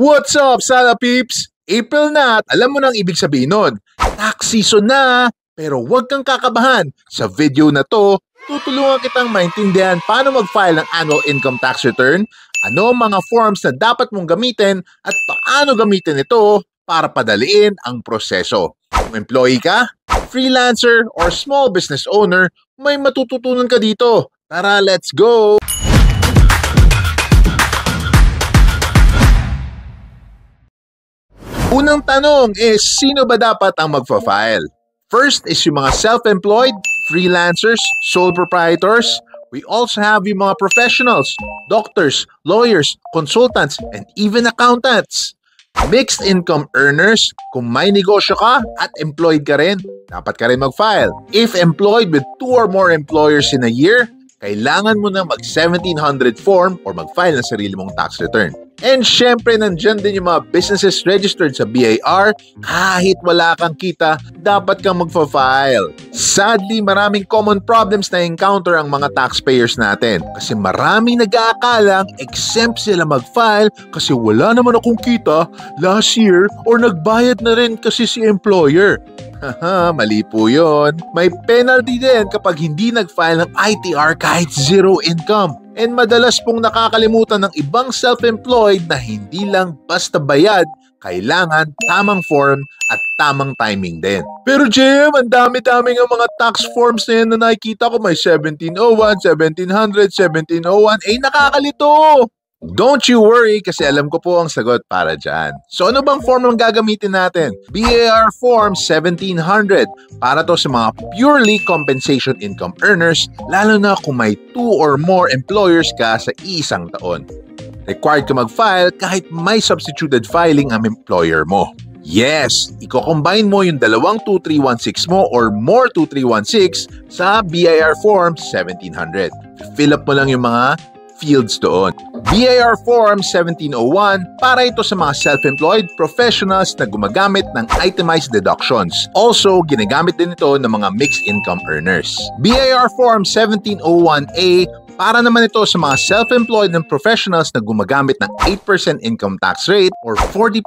What's up, Sala Peeps? April na at alam mo nang ibig sabihin nun. Tax season na! Pero huwag kang kakabahan. Sa video na to, tutulungan kitang maintindihan paano mag-file ng annual income tax return, ano ang mga forms na dapat mong gamitin at paano gamitin ito para padaliin ang proseso. Kung employee ka, freelancer, or small business owner, may matututunan ka dito. Tara, let's go! Unang tanong is, sino ba dapat ang magfa-file? First is yung mga self-employed, freelancers, sole proprietors. We also have yung mga professionals, doctors, lawyers, consultants, and even accountants. Mixed income earners, kung may negosyo ka at employed ka rin, dapat ka rin mag-file. If employed with 2 or more employers in a year, kailangan mo na mag-1700 form or mag-file ng sarili mong tax return. And syempre, nandyan din yung mga businesses registered sa BIR. Kahit wala kang kita, dapat kang magfa-file. Sadly, maraming common problems na encounter ang mga taxpayers natin. Kasi maraming nag-aakalang exempt sila mag-file kasi wala naman akong kita last year or nagbayad na rin kasi si employer. Haha, mali po yun. May penalty din kapag hindi nag-file ng ITR kahit zero income. And madalas pong nakakalimutan ng ibang self-employed na hindi lang basta bayad, kailangan tamang form at tamang timing din. Pero Jim, ang dami-dami ng mga tax forms na yan na nakikita ko. May 1701, 1700, 1701. Nakakalito! Don't you worry kasi alam ko po ang sagot para dyan. So ano bang form ang gagamitin natin? BIR Form 1700 para to sa mga purely compensation income earners, lalo na kung may 2 or more employers ka sa isang taon. Required ka mag-file kahit may substituted filing ang employer mo. Yes, i-combine mo yung dalawang 2316 mo or more 2316 sa BIR Form 1700. Fill up mo lang yung mga fields doon. BIR Form 1701 para ito sa mga self-employed professionals na gumagamit ng itemized deductions. Also, ginagamit din ito ng mga mixed income earners. BIR Form 1701A para naman ito sa mga self-employed and professionals na gumagamit ng 8% income tax rate or 40%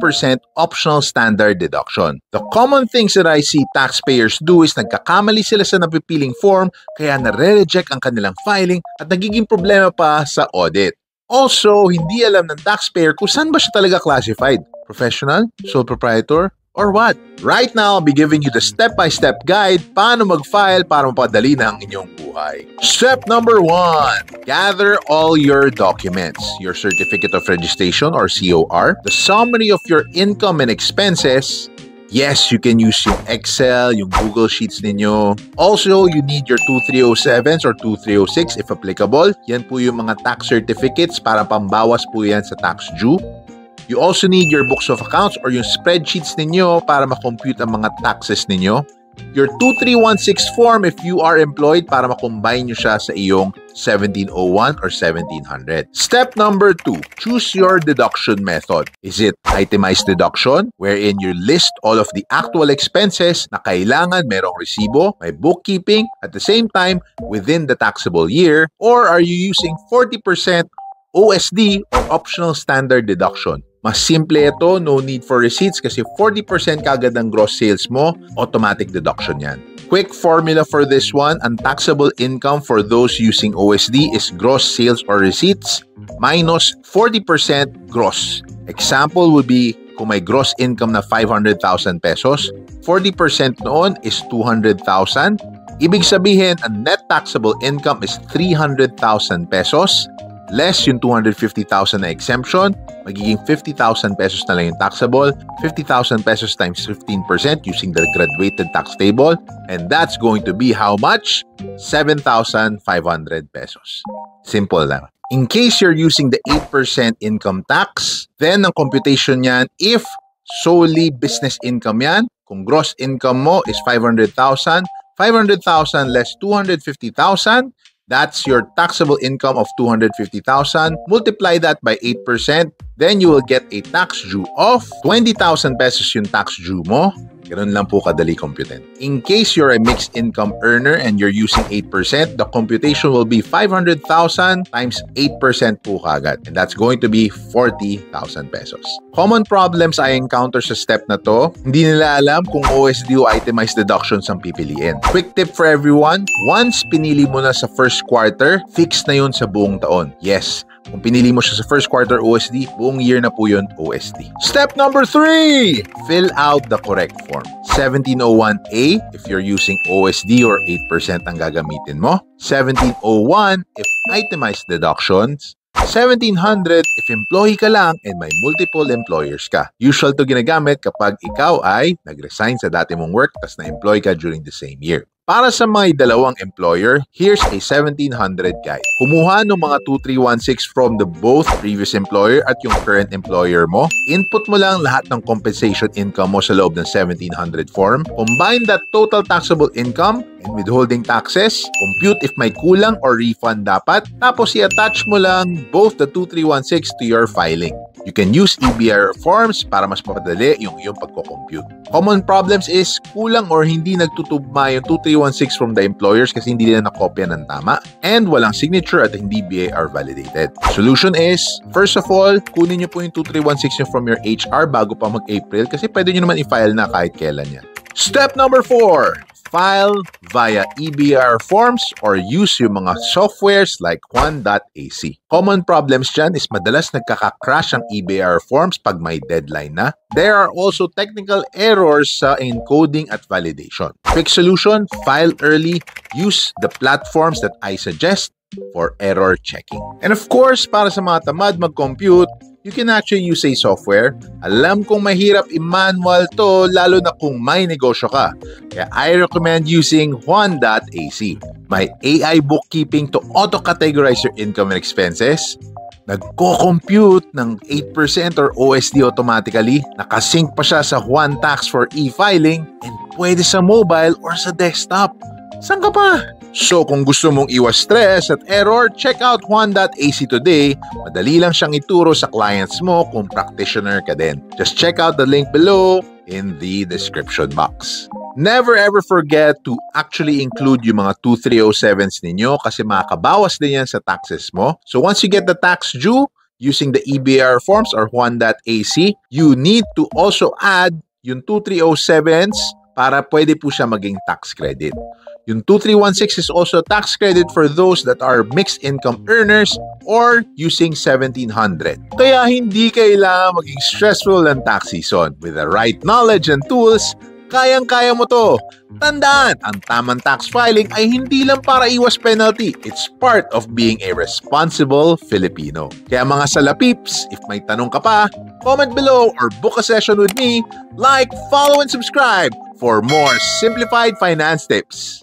optional standard deduction. The common things that I see taxpayers do is nagkakamali sila sa napipiling form kaya nare-reject ang kanilang filing at nagiging problema pa sa audit. Also, hindi alam ng taxpayer kung saan ba siya talaga classified. Professional? Sole proprietor? Or what? Right now, I'll be giving you the step-by-step guide paano mag-file para mapadali na ang inyong buhay. Step number 1. Gather all your documents. Your Certificate of Registration or COR, the summary of your income and expenses. Yes, you can use yung Excel, yung Google Sheets ninyo. Also, you need your 2307s or 2306 if applicable. Yan po yung mga tax certificates para pambawas po yan sa tax due. You also need your books of accounts or yung spreadsheets ninyo para makompute ang mga taxes ninyo. Your 2316 form if you are employed para makombine nyo siya sa iyong 1701 or 1700. Step number 2, choose your deduction method. Is it itemized deduction wherein you list all of the actual expenses na kailangan merong resibo, may bookkeeping, at the same time within the taxable year? Or are you using 40% OSD or optional standard deduction? Mas simple ito, no need for receipts kasi 40% kagad ng gross sales mo, automatic deduction yan. Quick formula for this one, ang taxable income for those using OSD is gross sales or receipts minus 40% gross. Example would be kung may gross income na 500,000 pesos, 40% noon is 200,000. Ibig sabihin, ang net taxable income is 300,000 pesos. Less yung 250,000 na exemption, magiging 50,000 pesos na lang yung taxable, 50,000 pesos times 15% using the graduated tax table, and that's going to be how much? 7,500 pesos. Simple lang. In case you're using the 8% income tax, then ang computation niyan, if solely business income yan, kung gross income mo is 500,000, 500,000 less 250,000, that's your taxable income of 250,000. Multiply that by 8%, then you will get a tax due of 20,000 pesos yung tax due mo. Ganun lang po kadali computin. In case you're a mixed income earner and you're using 8%, the computation will be 500,000 times 8% po kagad. And that's going to be 40,000 pesos. Common problems I encounter sa step na to, hindi nila alam kung OSD o itemized deductions ang pipiliin. Quick tip for everyone, once pinili mo na sa first quarter, fix na yun sa buong taon. Yes, kung pinili mo siya sa first quarter OSD, buong year na po yun OSD. Step number 3! Fill out the correct form. 1701A if you're using OSD or 8% ang gagamitin mo. 1701 if itemized deductions. 1700 if employee ka lang and may multiple employers ka. Usual to ginagamit kapag ikaw ay nag-resign sa dati mong work tas na-employ ka during the same year. Para sa may dalawang employer, here's a 1700 guide. Kumuha ng mga 2316 from the both previous employer at yung current employer mo. Input mo lang lahat ng compensation income mo sa loob ng 1700 form. Combine that total taxable income and withholding taxes. Compute if may kulang or refund dapat. Tapos i-attach mo lang both the 2316 to your filing. You can use EBR forms para mas mapadali yung iyong pagko-compute. Common problems is kulang or hindi nagtutugma yung 2316 from the employers kasi hindi nila nakopya ng tama and walang signature at hindi BAR validated. Solution is, first of all, kunin nyo po yung 2316 from your HR bago pa mag-April kasi pwede nyo naman i-file na kahit kailan yan. Step number 4. File via EBR forms or use yung mga softwares like Juan.ac. Common problems dyan is madalas nagkaka-crash ang EBR forms pag may deadline na. There are also technical errors sa encoding at validation. Quick solution, file early, use the platforms that I suggest for error checking. And of course, para sa mga tamad mag-compute, you can actually use a software. Alam kong mahirap i-manual to, lalo na kung may negosyo ka. Kaya I recommend using Juan.ac. May AI bookkeeping to auto-categorize your income and expenses. Nagko-compute ng 8% or OSD automatically. Nakasync pa siya sa Juan Tax for e-filing and pwede sa mobile or sa desktop. Saan ka pa? So kung gusto mong iwas stress at error, check out Juan.ac today. Madali lang siyang ituro sa clients mo kung practitioner ka din. Just check out the link below in the description box. Never ever forget to actually include yung mga 2307s ninyo kasi makakabawas din yan sa taxes mo. So once you get the tax due using the EBR forms or Juan.ac, you need to also add yung 2307s para pwede po siya maging tax credit. Yung 2316 is also tax credit for those that are mixed income earners or using 1700. Kaya hindi kailangan maging stressful ang tax season. With the right knowledge and tools, kayang-kaya mo to. Tandaan, ang tamang tax filing ay hindi lang para iwas penalty. It's part of being a responsible Filipino. Kaya mga salapips, if may tanong ka pa, comment below or book a session with me. Like, follow, and subscribe for more simplified finance tips.